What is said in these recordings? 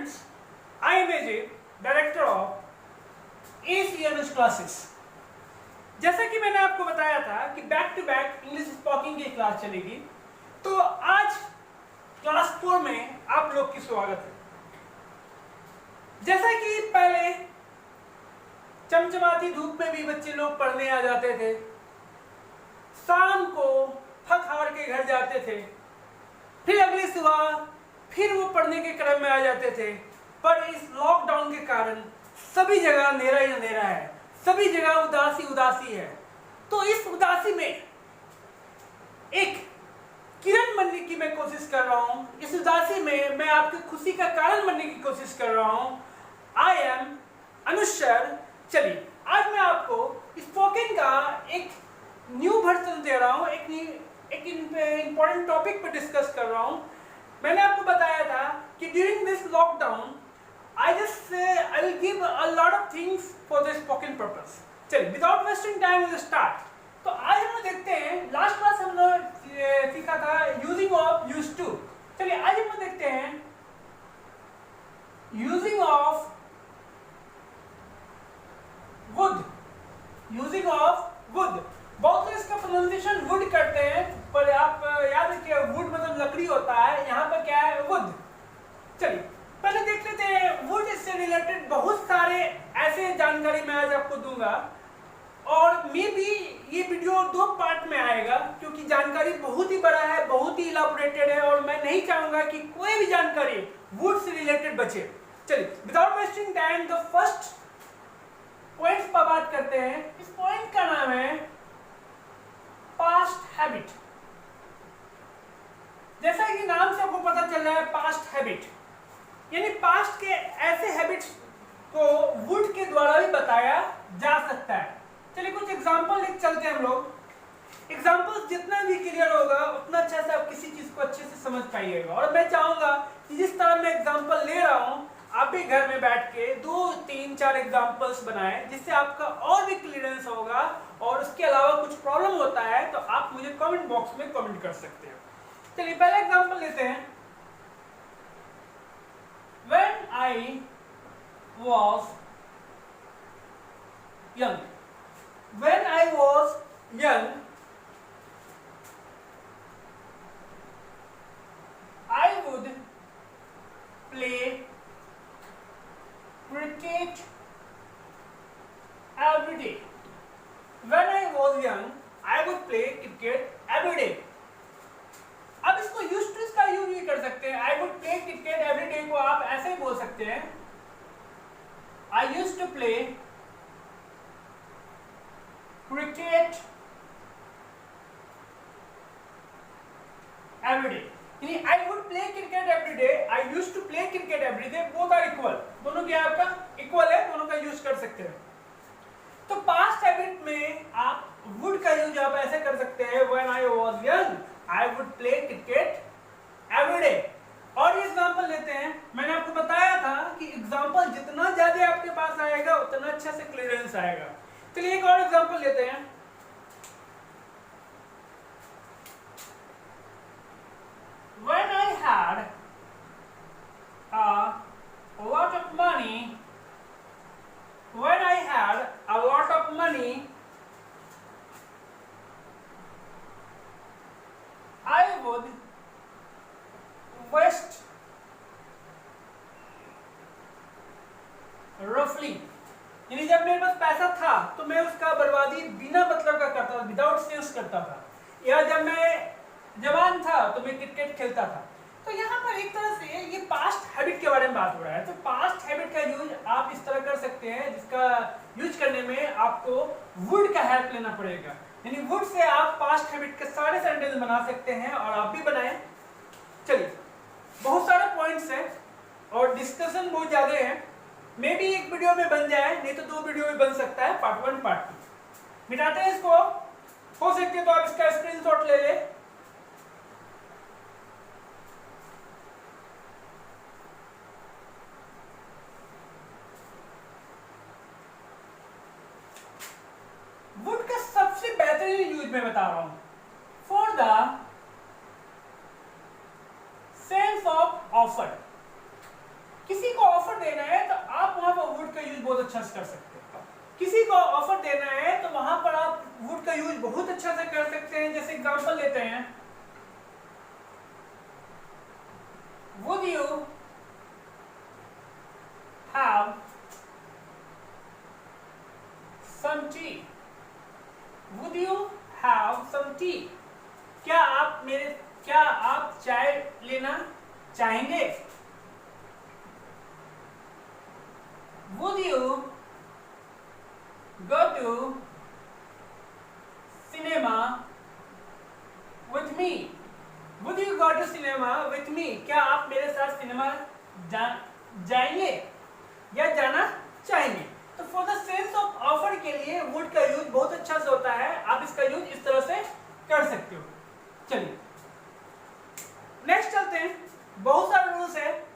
students, I am Ajay, director of ACMS classes. जैसा कि मैंने आपको बताया था कि back to back English speaking की क्लास चलेगी, तो आज क्लास 4 में आप लोग की स्वागत है। जैसा कि पहले चमचमाती धूप में भी बच्चे लोग पढ़ने आ जाते थे, शाम को थक हार के घर जाते थे, फिर अगली सुबह फिर वो पढ़ने के क्रम में आ जाते थे। पर इस लॉकडाउन के कारण सभी जगह अंधेरा ही अंधेरा है, सभी जगह उदासी उदासी है। तो इस उदासी में एक किरण बनने की मैं कोशिश कर रहा हूं, इस उदासी में मैं आपकी खुशी का कारण बनने की कोशिश कर रहा हूं। I am Anushar. चलिए आज मैं आपको स्पोकन का एक न्यू वर्जन दे रहा हूं, एक इंपॉर्टेंट टॉपिक पर डिस्कस कर रहा हूं। मैंने आपको बताया था कि during this lockdown I will give a lot of things for the spoken purpose. चलिए without wasting time we'll start. तो आज हम लोग देखते हैं, लास्ट क्लास हम लोग सीखा था यूजिंग ऑफ यूज्ड टू। चलिए आज हम लोग देखते हैं using of would. Using of would, बहुत लोग इसका प्रोनाउंसिएशन वुड करते हैं, पर आप याद रखिए वुड मतलब लकड़ी होता है, यहाँ पर क्या है वुड। चलिए पहले देख लेते हैं वुड से रिलेटेड बहुत सारे ऐसे जानकारी मैं आज आपको दूंगा, और मे बी ये वीडियो 2 पार्ट में आएगा क्योंकि जानकारी बहुत ही बड़ा है, बहुत ही इलाबोरेटेड है, और मैं नहीं चाहूंगा कि कोई भी जानकारी वुड से रिलेटेड बचे। चलिए without wasting time the first points पर बात करते हैं। इस पॉइंट का नाम है पास्ट हैबिट। जैसा कि नाम से आपको पता चल रहा है पास्ट हैबिट, यानी पास्ट के ऐसे हैबिट्स को वुड के द्वारा भी बताया जा सकता है। चलिए कुछ एग्जांपल लेके चलते हैं हम लोग। एग्जांपल्स जितना भी क्लियर होगा उतना अच्छा से आप किसी चीज को अच्छे से समझ पाइएगा, और मैं चाहूंगा कि जिस तरह मैं एग्जांपल ले रहा हूं आप भी घर में बैठ के 2, 3, 4 एग्जांपल्स बनाएं, जिससे आपका और भी क्लियरेंस होगा। और उसके अलावा कुछ प्रॉब्लम होता है तो आप मुझे कमेंट बॉक्स में कमेंट कर सकते हो। चलिए पहला एग्जांपल लेते हैं। When I was young, when I was young, I would play cricket every day. When I was young, I would play cricket every day. अब इसको यूज टू का यूज भी कर सकते हैं। I would play cricket every day को आप ऐसे ही बोल सकते हैं, I used to play cricket every day. यानी I would play cricket every day, I used to play cricket every day, both are equal, दोनों क्या आपका इक्वल है, दोनों का यूज कर सकते हैं। तो पास्ट हैबिट में आप वुड का यूज आप ऐसे कर सकते हैं, when I was young I would play cricket every day। और एग्जांपल लेते हैं। मैंने आपको बताया था कि एग्जांपल जितना ज्यादा आपके पास आएगा उतना अच्छा से क्लियरेंस आएगा। चलिए एक और एग्जांपल लेते हैं। When I had a lot of money, when I had a lot of money, I would waste roughly, यानी जब मेरे पास पैसा था तो मैं उसका बर्बादी बिना मतलब का करता था, विदाउट सेंस करता था। या जब मैं जवान था तो मैं क्रिकेट खेलता था। तो यहाँ पर एक तरह से ये पास्ट हैबिट के बारे में बात हो रहा है। तो पास्ट हैबिट का यूज आप इस तरह कर सकते हैं, जिसका यूज करने में आपको वुड का हेल्प लेना पड़ेगा। यानी वुड से आप पास्ट हैबिट के सारे सेंटेंस बना सकते हैं, और आप भी बनाएं। चलिए बहुत सारे पॉइंट्स हैं और डिस्कशन बहुत ज्यादा है, मे बी एक वीडियो में बन जाए, नहीं तो 2 वीडियो में बन सकता है, पार्ट 1 पार्ट 2। मिटाते हैं इसको, हो सकते तो आप इसका स्क्रीनशॉट ले ले। वुड का सबसे बेहतरीन यूज मैं बता रहा हूं, for the sense of offer. किसी को अच्छा से कर सकते हैं। किसी को ऑफर देना है तो वहां पर आप वुड का यूज बहुत अच्छा से कर सकते हैं। जैसे एग्जांपल लेते हैं, would you have some tea, would you have some tea, क्या आप चाय लेना चाहेंगे? Would you go to cinema with me? Would you go to cinema with me? क्या आप मेरे साथ सिनेमा जाएंगे या जाना चाहेंगे? तो for the sales of offer के लिए वुड का यूज बहुत अच्छा से होता है। आप इसका यूज इस तरह से कर सकते हो। चलिए नेक्स्ट चलते हैं। बहुत सारे रूल्स है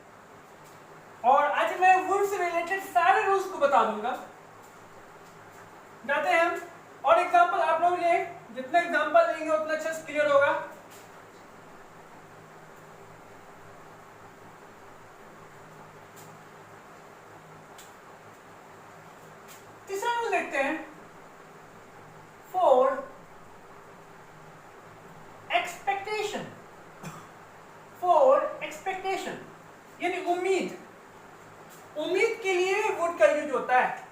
और आज मैं वुड से रिलेटेड सारे रूल्स को बता दूंगा। जाते हैं हम, और एग्जांपल आप लोग ले, जितना एग्जांपल लेंगे उतना अच्छा से क्लियर होगा। तीसरा रूल देखते हैं, फॉर एक्सपेक्टेशन, फॉर एक्सपेक्टेशन यानी उम्मीद, उम्मीद के लिए भी वुड का यूज होता है।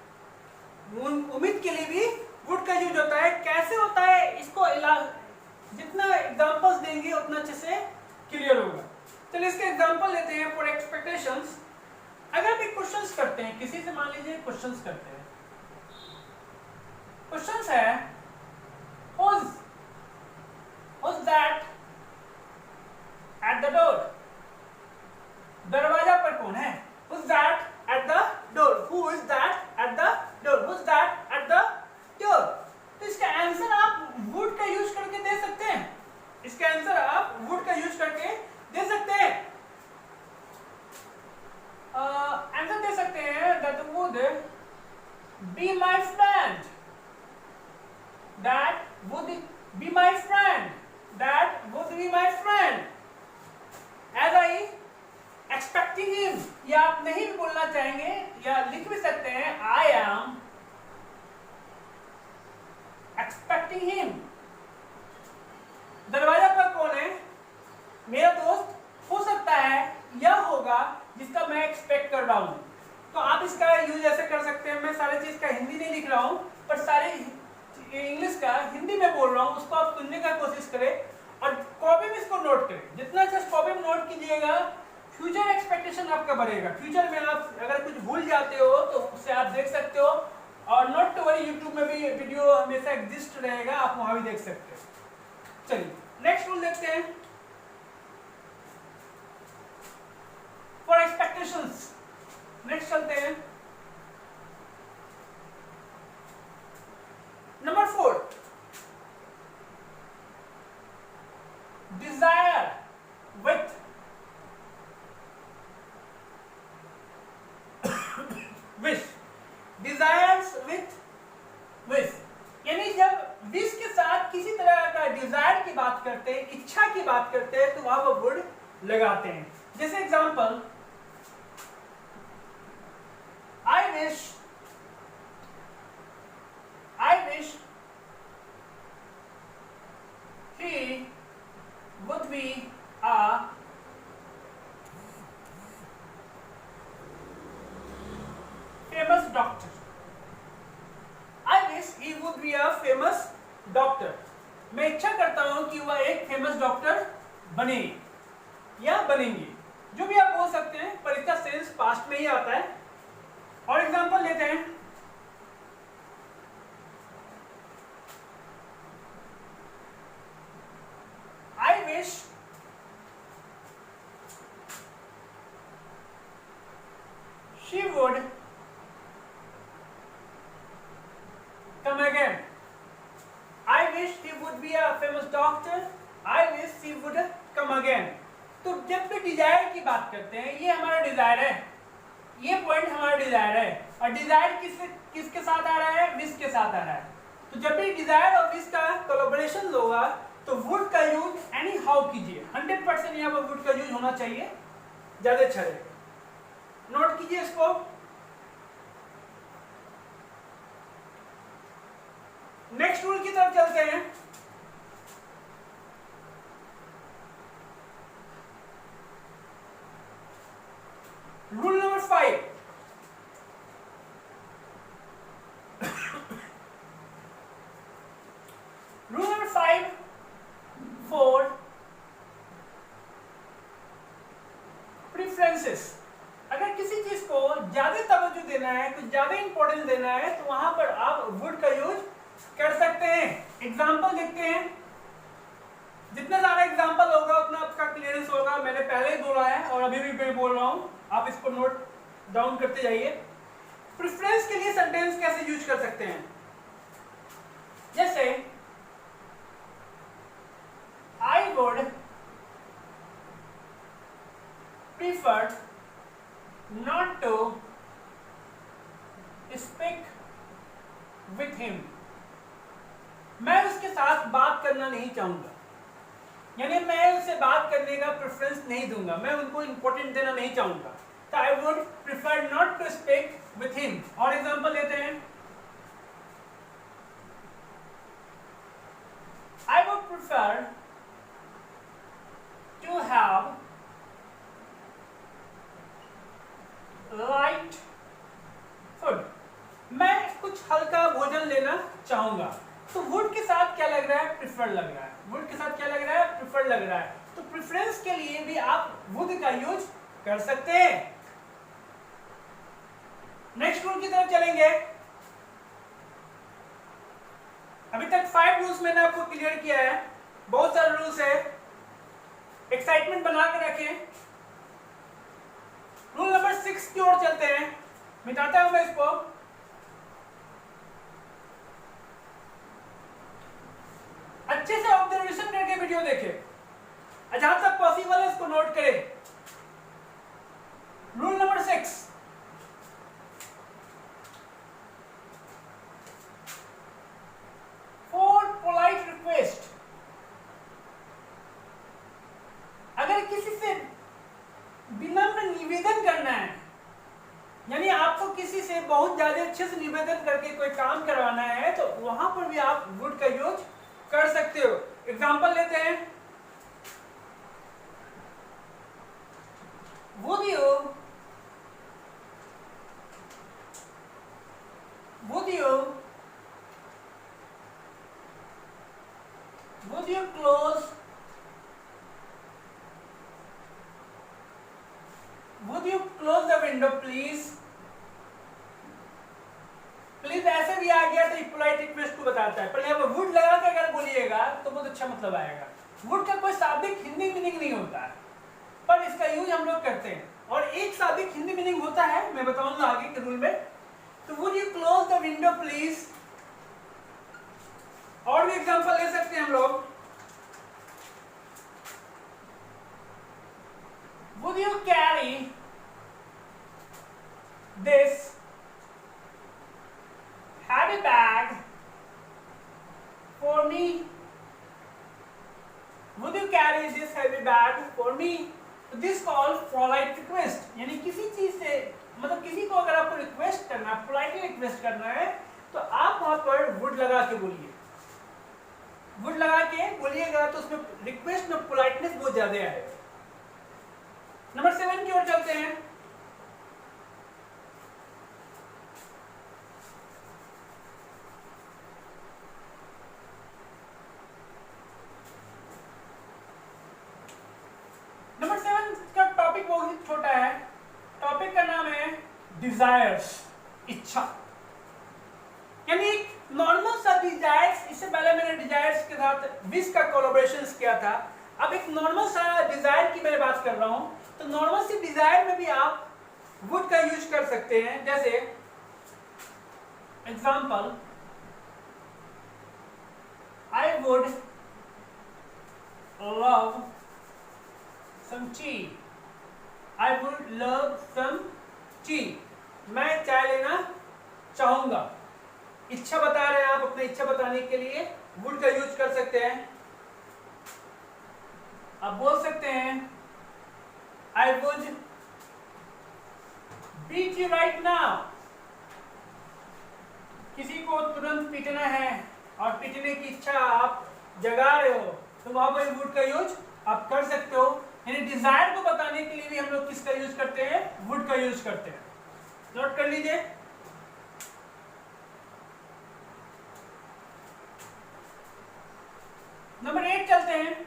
उम्मीद के लिए भी वुड का यूज होता है। कैसे होता है इसको जितना एग्जांपल्स देंगे उतना अच्छे से क्लियर होगा। चलिए इसके एग्जांपल लेते हैं फॉर एक्सपेक्टेशंस। अगर भी क्वेश्चंस करते हैं, किसी से मान लीजिए क्वेश्चंस करते हैं, क्वेश्चंस है who's that at the door, दरवाजा पर कौन है? Who's that at the door? Who is that at the door? Who's that at the door? तो इसका आंसर आप वुड का यूज करके दे सकते हैं। इसका आंसर आप वुड का यूज करके दे सकते हैं। आंसर दे सकते हैं that would be my friend, that would be my friend, that would be my friend, as I expecting him। या आप नहीं भी बोलना चाहेंगे या लिख भी सकते हैं I am expecting him। दरवाजा पर कौन है? मेरा दोस्त हो सकता है या होगा जिसका मैं एक्सपेक्ट कर रहा हूं। तो आप इसका यूज ऐसे कर सकते हैं। मैं सारी चीज का हिंदी नहीं लिख रहा हूं, पर सारे इंग्लिश का हिंदी में बोल रहा हूं, उसको आप सुनने का कोशिश करें और कॉपी में इसको नोट करें। जितना अच्छा कॉपी में नोट कीजिएगा, फ्यूचर एक्सपेक्टेशन आपका बढ़ेगा। फ्यूचर में आप अगर कुछ भूल जाते हो तो उससे आप देख सकते हो। और नॉट टू वरी, यूट्यूब में भी वीडियो हमेशा एग्जिस्ट रहेगा, आप वहां भी देख सकते हो। चलिए नेक्स्ट रूल देखते हैं, फॉर एक्सपेक्टेशंस। नेक्स्ट चलते हैं number 4, desire with wish. Desires with wish यानी जब विश के साथ किसी तरह का डिजायर की बात करते हैं, इच्छा की बात करते हैं, तो वहां वो वुड लगाते हैं। जैसे example, I wish he would be a famous doctor. I wish he would be a famous doctor. मैं इच्छा करता हूं कि वह एक फेमस डॉक्टर बने या बनेंगे, जो भी आप बोल सकते हैं, पर इसका सेंस पास्ट में ही आता है। और एग्जांपल लेते हैं, I wish she would come again. I wish he would be a famous doctor. I wish she would come again. तो जब भी डिजायर की बात करते हैं, ये हमारा डिजायर है, ये पॉइंट हमारा डिजायर है। और डिजायर किसके साथ आ रहा है? विश के साथ आ रहा है। तो जब भी डिजायर और विश का कोलैबोरेशन होगा तो वुड का यूज एनी हाउ कीजिए। 100% यहाँ पर वुड का यूज होना चाहिए, ज्यादा अच्छा रहेगा। नोट कीजिए इसको। नेक्स्ट रूल की तरफ चलते हैं। Rule number 5, rule number 5 4 preferences. अगर किसी चीज को ज्यादा तवज्जो देना है, कुछ ज्यादा इंपॉर्टेंस देना है, तो वहां पर आप वुड का यूज कर सकते हैं। एग्जांपल देखते हैं, जितना ज्यादा एग्जांपल होगा उतना आपका क्लियरेंस होगा। मैंने पहले ही बोला है और अभी भी मैं बोल रहा हूं, आप इसको नोट डाउन करते जाइए। प्रेफरेंस के लिए सेंटेंस कैसे यूज कर सकते हैं, जैसे I would prefer not to speak with him. मैं उसके साथ बात करना नहीं चाहूंगा, यानी मैं उससे बात करने का प्रेफरेंस नहीं दूंगा, मैं उनको इंपॉर्टेंट देना नहीं चाहूंगा। तो I would prefer not to speak with him. और एग्जांपल लेते हैं, I would prefer to have light food. मैं कुछ हल्का भोजन लेना चाहूंगा। तो वुड के साथ क्या लग रहा है, प्रिफर लग रहा है। वुड के साथ क्या लग रहा है, प्रिफर लग रहा है। तो प्रेफरेंस के लिए भी आप वुड का यूज कर सकते हैं। नेक्स्ट रूल की तरफ चलेंगे। अभी तक 5 रूल्स मैंने आपको क्लियर किया है, बहुत सारे रूल्स है, एक्साइटमेंट बना के रखें। रूल नंबर 6 की ओर चलते हैं, मिटाता हूं मैं इसको। अच्छे से ऑब्जर्वेशन करके वीडियो देखें, जहां तक पॉसिबल है इसको नोट करें। Rule number 6, for polite request. अगर किसी से विनम्र निवेदन करना है, यानी आपको किसी से बहुत ज्यादा अच्छे से निवेदन करके कोई काम करवाना है, तो वहां पर भी आप वुड का यूज कर सकते हो। एग्जांपल लेते हैं, would you close the window please? Please ऐसे भी आ गया तो पोलाइट रिक्वेस्ट को बताता है, पर यहाँ पर वुड लगा के अगर बोलिएगा तो बहुत अच्छा मतलब आएगा। वुड का कोई शाब्दिक हिंदी मीनिंग नहीं होता है, पर इसका यूज हम लोग करते हैं। और एक शाब्दिक हिंदी मीनिंग होता है, मैं बताऊंगा आगे के रूल में। तो would you close the window please. और भी एग्जांपल ले सकते हैं हम लोग, would you carry this heavy bag for me? Would you carry this heavy bag for me? तो this call polite request, यानी किसी चीज से, मतलब किसी को अगर आपको रिक्वेस्ट करना है, पोलाइटली रिक्वेस्ट करना है, तो आप वहां पर वुड लगा के बोलिए। वुड लगा के बोलिएगा तो उसमें रिक्वेस्ट में पोलाइटनेस बहुत ज्यादा आएगा। नंबर 7 की ओर चलते हैं। नंबर 7 का टॉपिक बहुत छोटा है। टॉपिक का नाम है डिजायर्स, इच्छा। यानी नॉर्मल सा डिजायर्स, इससे पहले मैंने डिजायर्स के साथ विश का कोलैबोरेशन किया था। अब एक नॉर्मल सा डिजायर की मैं बात कर रहा हूं। तो नॉर्मल सी डिजायर में भी आप वुड का यूज कर सकते हैं। जैसे example, I would love some tea. I would love some tea. मैं चाय लेना चाहूंगा। इच्छा बता रहे हैं आप, अपनी इच्छा बताने के लिए would का यूज कर सकते हैं। आप बोल सकते हैं I would beat you right now. किसी को तुरंत पीटना है और पिटने की इच्छा आप जगा रहे हो तो वहां पर वुड का यूज आप कर सकते हो। यानी डिजायर को बताने के लिए भी हम लोग किसका यूज करते हैं, वुड का यूज करते हैं। नोट कर लीजिए। नंबर 8 चलते हैं।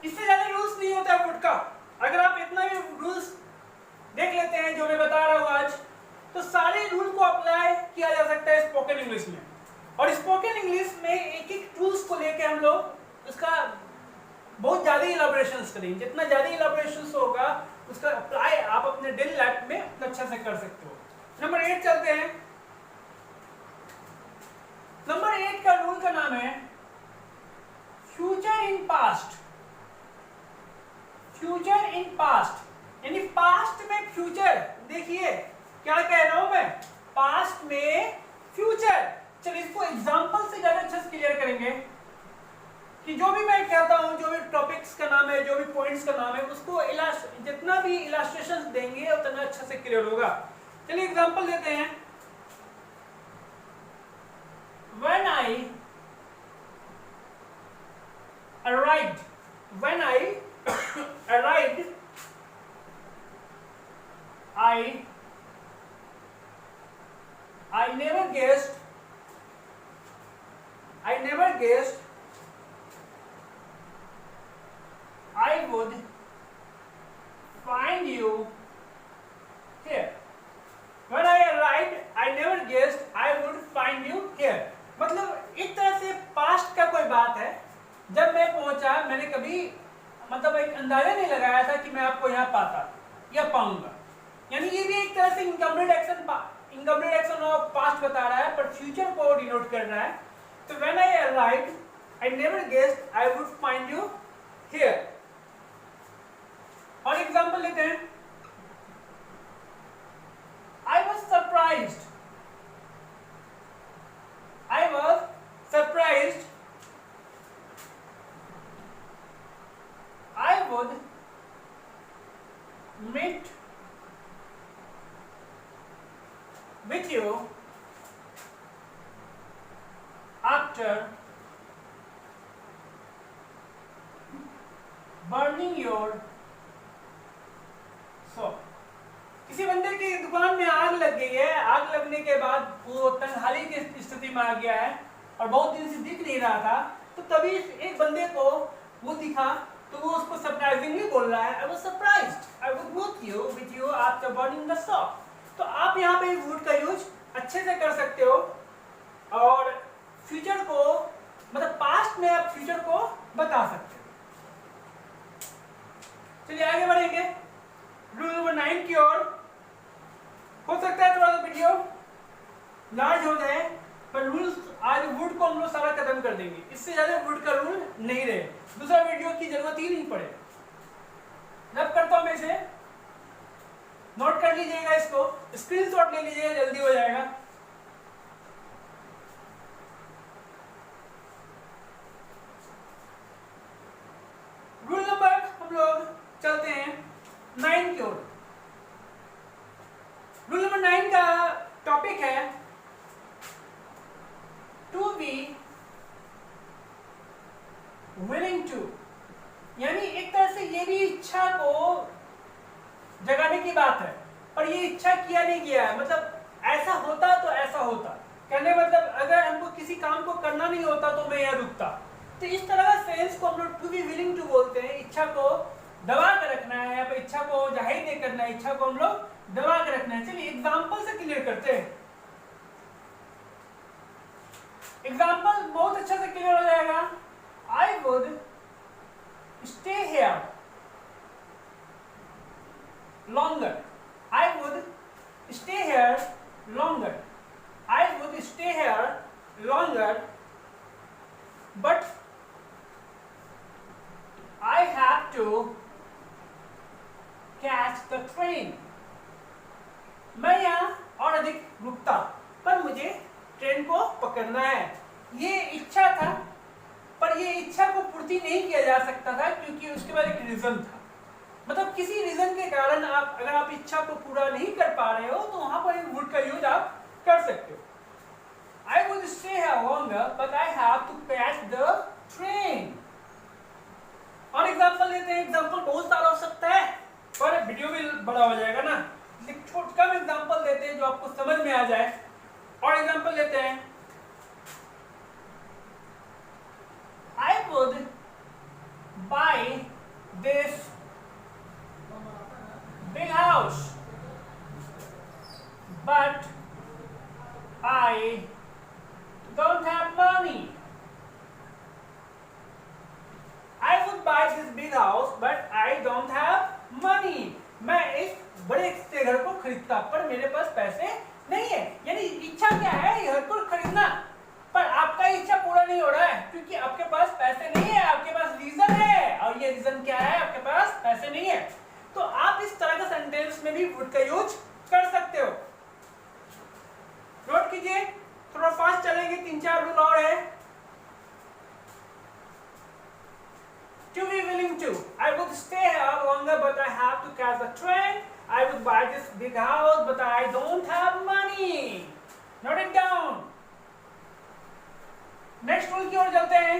इससे ज्यादा रूल्स नहीं होता है वुड का। अगर आप इतना भी रूल्स देख लेते हैं जो मैं बता रहा हूं आज, तो सारे रूल को अप्लाई किया जा सकता है स्पोकन इंग्लिश में। और स्पोकन इंग्लिश में एक एक टूल्स को लेके हम लोग उसका बहुत ज्यादा इलाबोरेशंस करेंगे। जितना ज्यादा इलाबोरेशंस होगा उसका अप्लाई आप अपने डेली लाइफ में अच्छा से कर सकते हो। नंबर 8 चलते हैं। नंबर 8 का रूल का नाम है future in past. Future in past यानी पास्ट में फ्यूचर। देखिए क्या कह रहा हूं मैं, पास्ट में फ्यूचर। चलिए इसको एग्जांपल से ज्यादा अच्छे से क्लियर करेंगे कि जो भी मैं कहता हूं, जो भी टॉपिक्स का नाम है, जो भी पॉइंट्स का नाम है, उसको जितना भी इलास्ट्रेशंस देंगे उतना अच्छा से क्लियर होगा। चलिए एग्जांपल देते हैं। When I arrived, when I arrived, I never guessed I would find you here. When I arrived, I never guessed I would find you here. मतलब एक तरह से पास्ट का कोई बात है। जब मैं पहुंचा मैंने कभी मतलब एक अंदाजा नहीं लगाया था कि मैं आपको यहाँ पाता या पाऊंगा। यानी ये भी एक तरह से इनकम्प्लीट एक्शन ऑफ पास्ट बता रहा है, पर फ्यूचर को डिनोट कर रहा है। तो when I arrived I never guessed I would find you here. और एग्जांपल लेते हैं। I was surprised. I was surprised. I would meet with you after burning your shop. किसी बंदे की दुकान में आग लग गई है, आग लगने के बाद वो तन्हाई की स्थिति में आ गया है और बहुत दिन से दिख नहीं रहा था। तो तभी एक बंदे को वो दिखा तो वो उसको सरप्राइजिंगली बोल रहा है, I was surprised I would meet with you after burning the shop. तो आप यहाँ पे वुड का यूज अच्छे से कर सकते हो और फ्यूचर को मतलब पास्ट में आप फ्यूचर को बता सकते हो। चलिए आगे बढ़ेंगे रूल नंबर 9 की ओर। हो सकता है थोड़ा सा वीडियो लार्ज हो जाए, पर रूल्स आज वुड को हम लोग सारा खत्म कर देंगे। इससे ज्यादा वुड का रूल नहीं रहे, दूसरा वीडियो की जरूरत ही नहीं पड़े। जब करता हूं मैं इसे, नोट कर लीजिएगा, इसको स्क्रीनशॉट ले लीजिएगा, जल्दी हो जाएगा। रूल नंबर हम लोग चलते हैं 9 की ओर। रूल नंबर 9 का टॉपिक है टू बी विलिंग टू। यानी एक तरह से ये भी इच्छा को जगाने की बात है, पर ये इच्छा किया नहीं गया है। मतलब ऐसा होता तो ऐसा होता, कहने मतलब अगर हमको किसी काम को करना नहीं होता तो मैं यहाँ रुकता। तो इस तरह का सेंस को हम लोग टू बी विलिंग टू बोलते हैं। इच्छा को दबा कर रखना है या फिर इच्छा को जाहिर नहीं करना है, इच्छा को हम लोग दबा कर रखना है। चलिए एग्जाम्पल से क्लियर करते हैं। एग्जाम्पल बहुत अच्छा से क्लियर हो जाएगा। I would stay here longer. I would stay here longer. I would stay here longer, but I have to catch the train. मैं यहाँ और अधिक रुकता, पर मुझे ट्रेन को पकड़ना है। ये इच्छा था, पर ये इच्छा को पूर्ति नहीं किया जा सकता था क्योंकि उसके बाद एक रीजन था। मतलब किसी रीजन के कारण आप अगर आप इच्छा को पूरा नहीं कर पा रहे हो तो वहां पर वुड का यूज आप कर सकते हो। I would stay here longer, but I have to catch the train. और एग्जाम्पल लेते हैं। एग्जाम्पल बहुत सारा हो सकता है पर वीडियो भी बड़ा हो जाएगा ना, कम एग्जाम्पल देते हैं जो आपको समझ में आ जाए। और एग्जाम्पल लेते हैं, I would buy this big house, but I don't have money. I would buy this big house, but I don't have money. मैं इस बड़े से घर को खरीदता पर मेरे पास पैसे नहीं है। यानी इच्छा क्या है, घर को खरीदना, पर आपका इच्छा पूरा नहीं हो रहा है क्योंकि आपके पास पैसे नहीं है। आपके पास रीजन है और ये रीजन क्या है, आपके पास पैसे नहीं है। तो आप इस तरह का सेंटेंस में भी वुड का यूज कर सकते हो। नोट कीजिए, थोड़ा फास्ट चलेंगे, 3-4 रूल और है। To be willing to, I would stay here longer but I have to catch the train. I would buy this big house but I don't have money. Note it down. Next rule की ओर चलते हैं।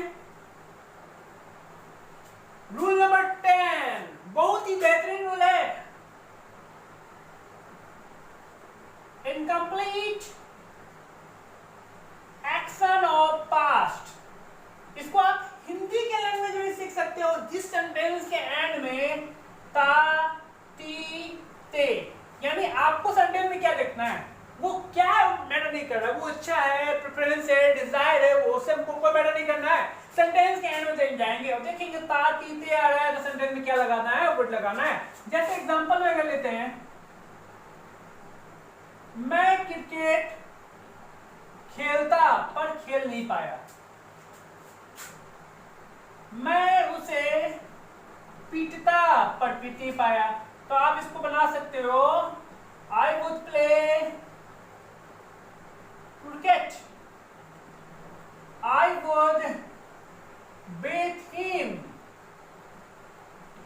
Rule number 10 बहुत ही बेहतरीन rule है। Incomplete action of past. इसको आप हिंदी के language में सीख सकते हो। जिस सेंटेंस के एंड में ता, ती, ते, यानी आपको सेंटेंस में क्या लिखना है, वो क्या मैटर नहीं कर रहा, वो इच्छा है, प्रेफरेंस है, डिजायर है, वो सब कोई मैटर नहीं करना है। सेंटेंस के एंड में चले जाएंगे और देखेंगे ता, ती, ते आ रहा है तो सेंटेंस में क्या लगाना है, वुड लगाना है। जैसे एग्जांपल में अगर लेते हैं, मैं क्रिकेट खेलता पर खेल नहीं पाया। मैं उसे पीटता पर पीट नहीं पाया। तो आप इसको बना सकते हो, आई would play cricket, I would beat him.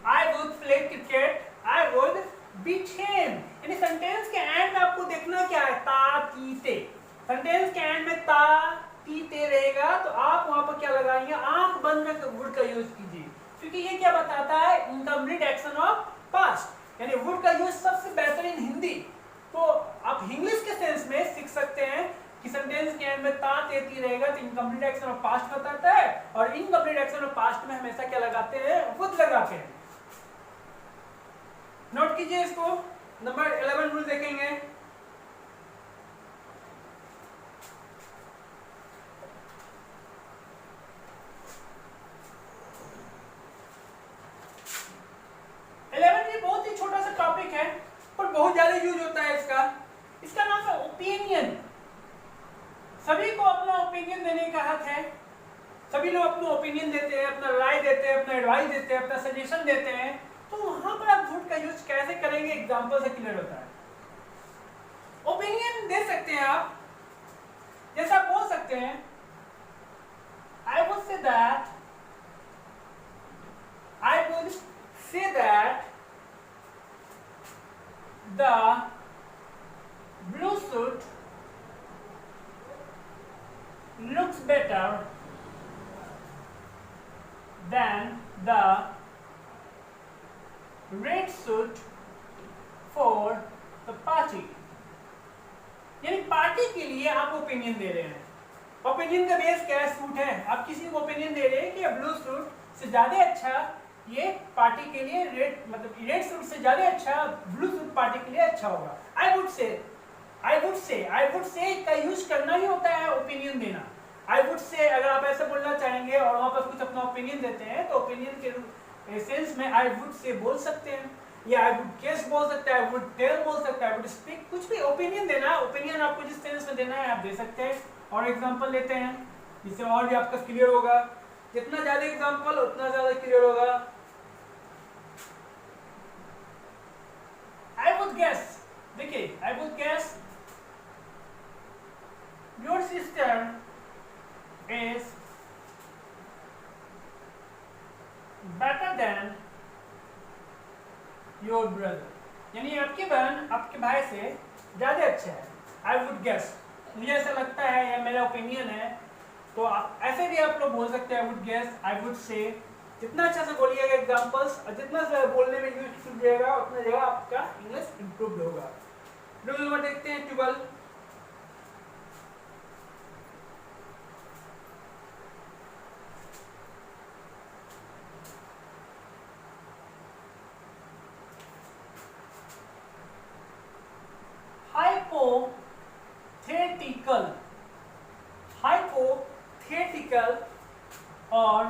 I would play cricket. I would beat him. यानी सेंटेंस के एंड में आपको देखना क्या है, ता, ती, ते। सेंटेंस के एंड में ता, ती, ते रहेगा तो आप वहां पर क्या लगाएंगे, आंख बंद में वुड का यूज कीजिए, क्योंकि ये क्या बताता है, इनकम्प्लीट एक्शन ऑफ पास्ट। यानी वुड का यूज सबसे बेहतरीन हिंदी। तो आप इंग्लिश के सेंस में सीख सकते हैं कि सेंटेंस के एंड में ता, ते, ती रहेगा तो इनकम्प्लीट एक्शन ऑफ पास्ट बताता है, और इनकम्प्लीट एक्शन ऑफ पास्ट में हमेशा क्या लगाते हैं, वुड लगाते हैं। नोट कीजिए इसको। नंबर 11 रूल देखेंगे। ये बहुत ही छोटा सा टॉपिक है पर बहुत ज्यादा यूज होता है इसका। इसका नाम है ओपिनियन। सभी को अपना ओपिनियन देने का हक है। सभी लोग अपना ओपिनियन देते हैं, अपना राय देते हैं, अपना एडवाइस देते हैं, अपना सजेशन देते हैं। तो वहां पर आप वुड का यूज कैसे करेंगे, एग्जांपल से क्लियर होता है। ओपिनियन दे सकते हैं आप, जैसा बोल सकते हैं, I would say that, I would say that the blue suit looks better than the red suit for the party. यानी पार्टी के लिए आप ओपिनियन दे रहे हैं। ओपिनियन का बेस क्या है, सूट है। आप किसी को ओपिनियन दे रहे हैं कि ब्लू सूट से ज्यादा अच्छा ये पार्टी के लिए रेड सूट से ज्यादा अच्छा ब्लू सूट पार्टी के लिए अच्छा होगा। आई वुड से का यूज करना ही होता है ओपिनियन देना। आई वुड से अगर आप ऐसे बोलना चाहेंगे और वहां पर कुछ अपना ओपिनियन देते हैं तो ओपिनियन के सेंस में आई वुड से बोल सकते हैं, या आई वुड गेस बोल सकते हैं, आई वुड टेल बोल सकते हैं, आई वुड स्पीक, कुछ भी ओपिनियन देना। ओपिनियन आपको जिस सेंस में देना है आप दे सकते हैं। और एग्जांपल लेते हैं जिससे और भी आपका क्लियर होगा। जितना ज्यादा एग्जांपल उतना ज्यादा क्लियर होगा। आई वुड गेस, देखिए I would guess your sister is better than your brother, यानी आपकी बहन आपके भाई से ज़्यादा अच्छा है। आई वुड गेस, मुझे ऐसा लगता है या मेरा ओपिनियन है। तो ऐसे भी आप लोग बोल सकते हैं I would guess, I would say. जितना अच्छा से बोलिएगा एग्जाम्पल्स और जितना से बोलने में यूज कीजिएगा उतना जगह आपका इंग्लिश इम्प्रूव होगा। रूल नंबर देखते हैं 12। हाइपोथेटिकल और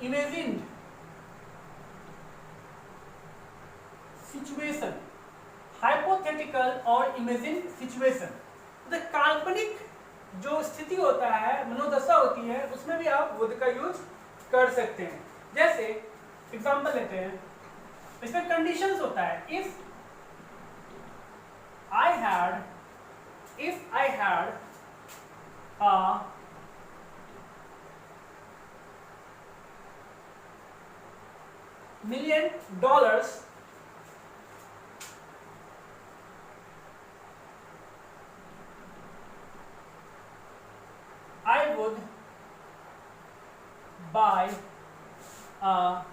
इमेजिन्ड सिचुएशन, हाइपोथेटिकल और इमेजिन्ड सिचुएशन, तो काल्पनिक जो स्थिति होता है, मनोदशा होती है, उसमें भी आप वुड का यूज कर सकते हैं। जैसे एग्जांपल लेते हैं, इसमें कंडीशंस होता है। If I had a $1 million, I would buy a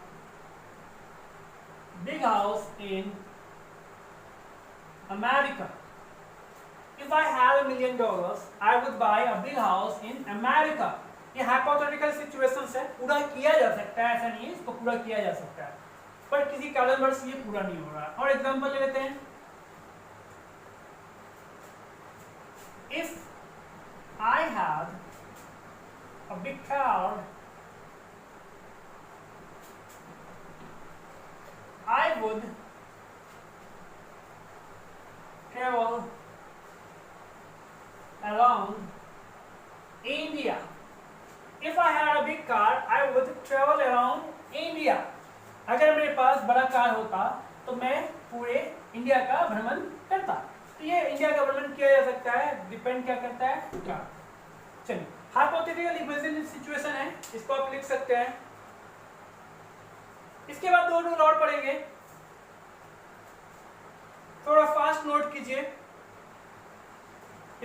big house in America. If I had $1 million, I would buy a big house in America. ये हाइपोथेटिकल सिचुएशंस है, पूरा किया जा सकता है, ऐसा नहीं है, इसको पूरा किया जा सकता है, पर किसी कारणवश ये पूरा नहीं हो रहा। और एग्जांपल ले लेते हैं, If I had a big car, I would travel around India. If I had a big car, I would travel around India. अगर मेरे पास बड़ा कार होता तो मैं पूरे इंडिया का भ्रमण करता। तो ये इंडिया का भ्रमण किया जा सकता है, डिपेंड क्या करता है, कार। चलिए, हाइपोथेटिकल इमेजिनरी सिचुएशन है, इसको आप लिख सकते हैं। इसके बाद 2 रूल और पढ़ेंगे, थोड़ा फास्ट नोट कीजिए,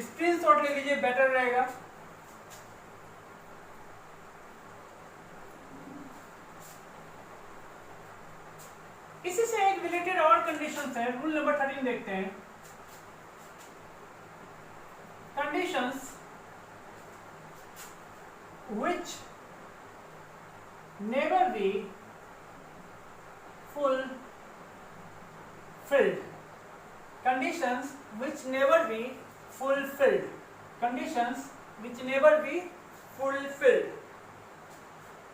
स्क्रीनशॉट ले लीजिए, बेटर रहेगा। इसी से एक रिलेटेड और कंडीशंस है, रूल नंबर 13 देखते हैं। Conditions which never be fulfilled. Conditions which never be fulfilled. Conditions which never be fulfilled.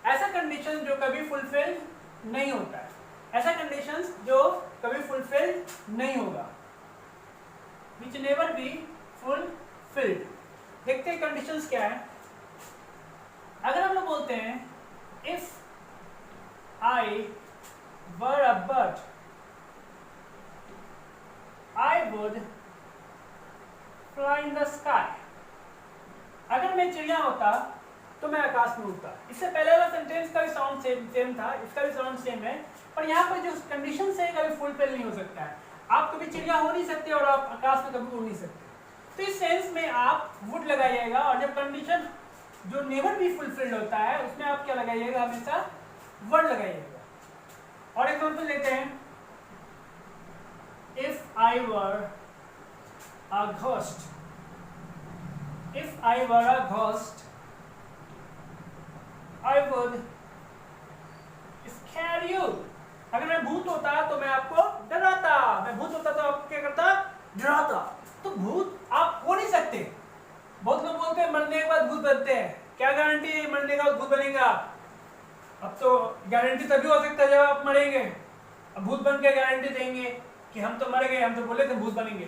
ऐसा कंडीशन जो कभी फुलफिल नहीं होता है, ऐसा कंडीशंस जो कभी फुलफिल नहीं होगा, which never be fulfilled. देखते हैं कंडीशंस क्या है। अगर हम लोग बोलते हैं if I were a bird, I would fly in the sky. अगर मैं चिड़िया होता तो मैं आकाश में उड़ता। इससे पहले वाला सेंटेंस का भी साउंड सेम था, इसका भी साउंड सेम है, पर यहाँ पर जो कंडीशन है कभी फुलफिल नहीं हो सकता है। आप कभी चिड़िया हो नहीं सकते और आप आकाश में कभी उड़ नहीं सकते। तो इस सेंस में आप वुड लगाइएगा, और जब कंडीशन जो नेवर भी फुलफिल्ड होता है उसमें आप क्या लगाइएगा, हमेशा वर्ड लगाइएगा। और एग्जांपल लेते हैं, if I were a ghost, if I were a ghost I would scare you. अगर मैं भूत होता तो मैं आपको डराता, मैं भूत होता तो आपको क्या करता, डराता। तो भूत आप हो नहीं सकते। बहुत लोग बोलते हैं मरने के बाद भूत बनते हैं, क्या गारंटी है मरने के बाद भूत बनेगा? अब तो गारंटी तभी हो सकता है जब आप मरेंगे। अब भूत बन के गारंटी देंगे कि हम तो मर गए, हम तो बोले थे भूत बनेंगे।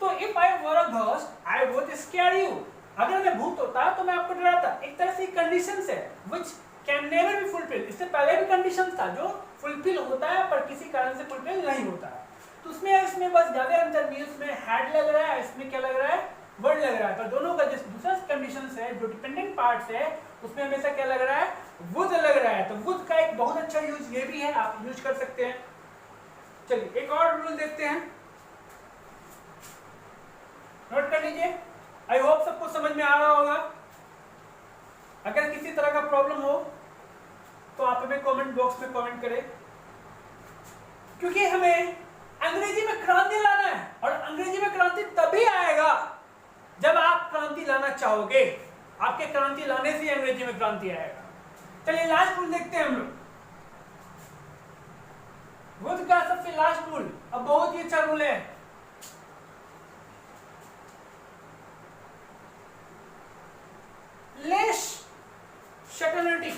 तो if I were a ghost I would scare you. अगर मैं भूत होता तो मैं आपको डराता। एक तरह से कंडीशंस है which can never be fulfil. इससे पहले भी कंडीशंस था जो फुलफिल होता है पर किसी कारण से फुलफिल नहीं होता है। तो इसमें बस ज्यादा अंतर नहीं है, उसमें हैड लग रहा है, इसमें क्या लग रहा है, वर्ड लग रहा है। पर दोनों का जो दूसरा कंडीशन है जो डिपेंडेंट पार्ट्स है उसमें हमेशा क्या लग रहा है, वुड लग रहा है, तो वुड का एक बहुत अच्छा यूज ये भी है, आप यूज कर सकते हैं। चलिए एक और रूल देखते हैं, नोट कर लीजिए। आई होप सबको समझ में आ रहा होगा। अगर किसी तरह का प्रॉब्लम हो तो आप हमें कमेंट बॉक्स में कमेंट करें, क्योंकि हमें अंग्रेजी में क्रांति लाना है, और अंग्रेजी में क्रांति तभी आएगा जब आप क्रांति लाना चाहोगे। आपके क्रांति लाने से अंग्रेजी में क्रांति आएगा। चलिए लास्ट रूल देखते हैं हम लोग, वुड का सबसे लास्ट रूल। अब बहुत ही अच्छा रूल है, लेस शटर्निटी,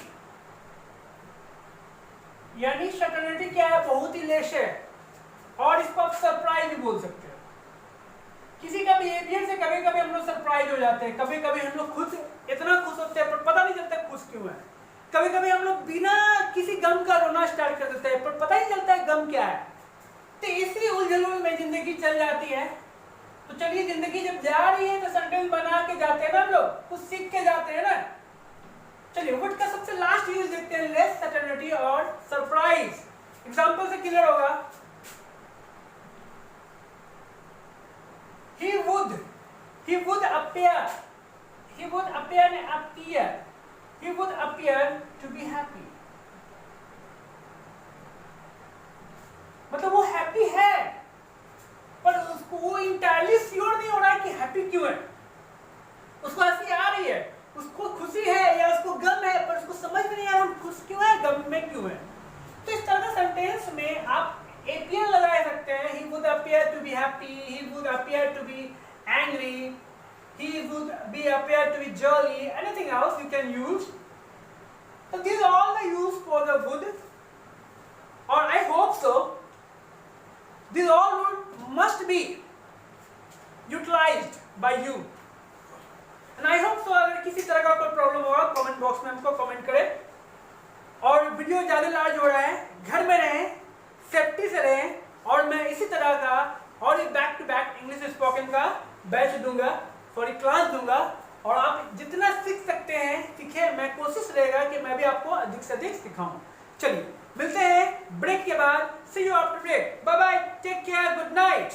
यानी शटर्निटी क्या है, बहुत ही लेस है, और इसको आप सरप्राइज भी बोल सकते हैं। किसी का बिहेवियर से कभी कभी हम लोग सरप्राइज हो जाते हैं, कभी कभी हम लोग खुद इतना खुश होते हैं पर पता नहीं चलता खुश क्यों है। कभी कभी हम लोग बिना किसी गम का रोना स्टार्ट कर देते हैं पर पता ही चलता है गम क्या है। तो इसी उलझन में जिंदगी चल जाती है। तो चलिए जिंदगी जब जा रही है तो सेंटेंस बना के जाते हैं ना हम लोग, कुछ सीख के जाते हैं ना। चलिए वुड का सबसे लास्ट यूज देखते हैं, लेस सर्टेनिटी और सरप्राइज। एग्जांपल से क्लियर होगा। he would appear to be happy, मतलब वो हैप्पी है पर उसको वो इंटायरली श्योर नहीं हो रहा है कि हैप्पी क्यों है। उसको हंसी आ रही है, उसको खुशी है या उसको गम है, पर उसको समझ में नहीं आ रहा खुश क्यों है, गम में क्यों है। तो इस तरह का सेंटेंस में आप appear लगा सकते हैं। he would appear to be happy, he would appear to be angry, he would appear to be jolly, anything else you can use. So these are all the use for the would, or I hope so these all must be utilized by you, and I hope so। अगर किसी तरह का कोई problem होगा comment box में हमको comment करें। और वीडियो ज़्यादा लार्ज हो रहा है, घर में रहें, सेफ्टी से रहें, और मैं इसी तरह का और एक back to back English spoken का बैच दूंगा, क्लास दूंगा, और आप जितना सीख सकते हैं सीखे। मैं कोशिश रहेगा कि मैं भी आपको अधिक से अधिक सिखाऊं। चलिए मिलते हैं ब्रेक के बाद। See you after break. Bye bye, take care, good night.